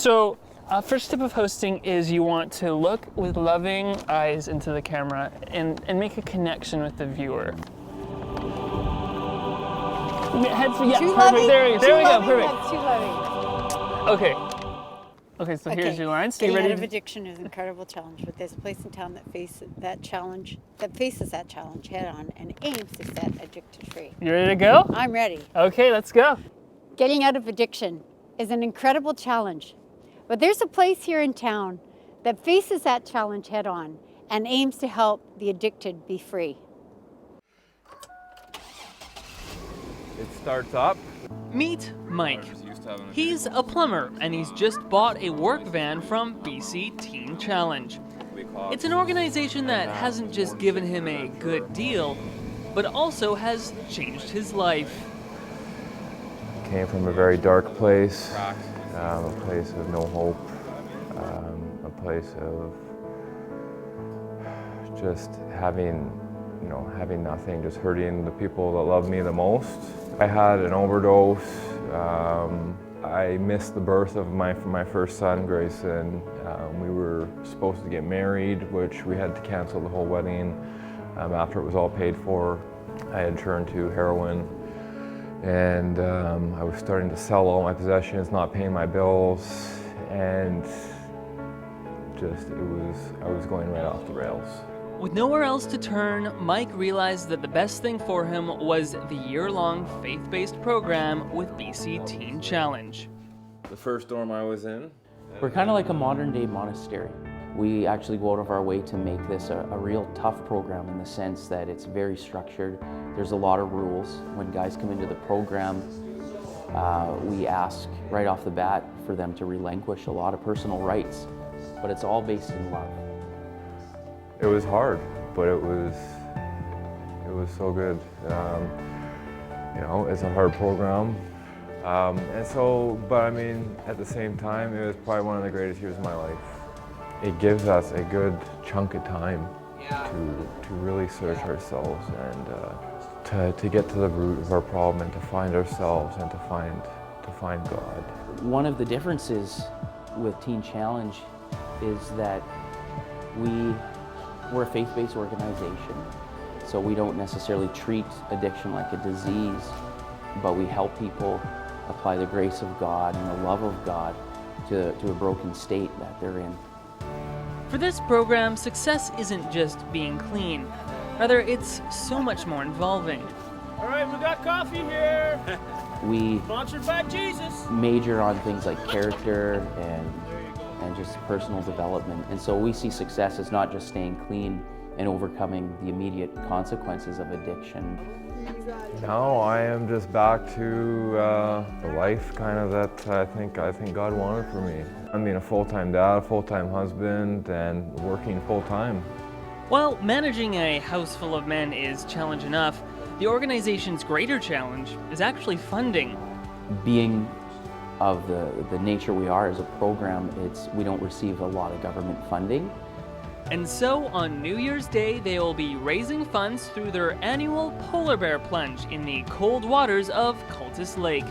So, first step of hosting is you want to look with loving eyes into the camera and make a connection with the viewer. Heads, yeah, Too perfect. loving? There we go, perfect. That's too loving. Okay. Okay, so here's your lines. So you Getting ready out of to... addiction is an incredible challenge, but there's a place in town that faces that challenge head on and aims to set addicted free. You ready to go? I'm ready. Okay, let's go. Getting out of addiction is an incredible challenge, but there's a place here in town that faces that challenge head on and aims to help the addicted be free. It starts up. Meet Mike. He's a plumber and he's just bought a work van from BC Teen Challenge. It's an organization that hasn't just given him a good deal, but also has changed his life. Came from a very dark place, a place of no hope, a place of just having nothing, just hurting the people that love me the most. I had an overdose. I missed the birth of my first son, Grayson. We were supposed to get married, which we had to cancel the whole wedding after it was all paid for. I had turned to heroin, and I was starting to sell all my possessions, not paying my bills, and I was going right off the rails. With nowhere else to turn, Mike realized that the best thing for him was the year-long faith-based program with BC Teen Challenge. The first dorm I was in. We're kind of like a modern-day monastery. We actually go out of our way to make this a real tough program in the sense that it's very structured. There's a lot of rules. When guys come into the program, we ask right off the bat for them to relinquish a lot of personal rights, but it's all based in love. It was hard, but it was so good. It's a hard program. But I mean, at the same time, it was probably one of the greatest years of my life. It gives us a good chunk of time to really search ourselves and to get to the root of our problem and to find ourselves and to find God. One of the differences with Teen Challenge is that we're a faith-based organization, so we don't necessarily treat addiction like a disease, but we help people apply the grace of God and the love of God to a broken state that they're in. For this program, success isn't just being clean. Rather, it's so much more involving. All right, we got coffee here. We Sponsored by Jesus. major on things like character and just personal development. And so we see success as not just staying clean and overcoming the immediate consequences of addiction. Now I am just back to the life kind of that I think God wanted for me. I'm being a full-time dad, a full-time husband, and working full-time. While managing a house full of men is challenge enough, the organization's greater challenge is actually funding. Being of the nature we are as a program, we don't receive a lot of government funding. And so on New Year's Day, they will be raising funds through their annual polar bear plunge in the cold waters of Cultus Lake.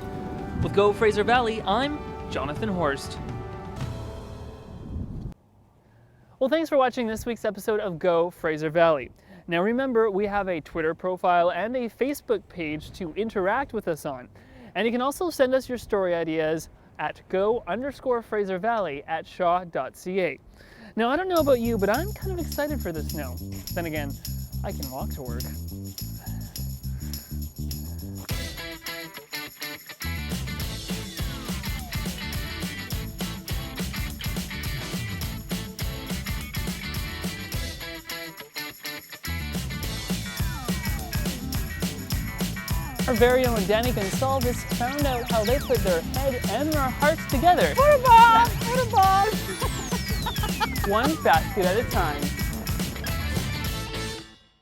With Go Fraser Valley, I'm Jonathan Horst. Well, thanks for watching this week's episode of Go Fraser Valley. Now remember, we have a Twitter profile and a Facebook page to interact with us on. And you can also send us your story ideas at go_Fraser Valley at shaw.ca. Now, I don't know about you, but I'm kind of excited for the snow. Then again, I can walk to work. Our very own Danny Gonsalves found out how they put their head and their hearts together. What a bomb! What a bomb! One basket at a time.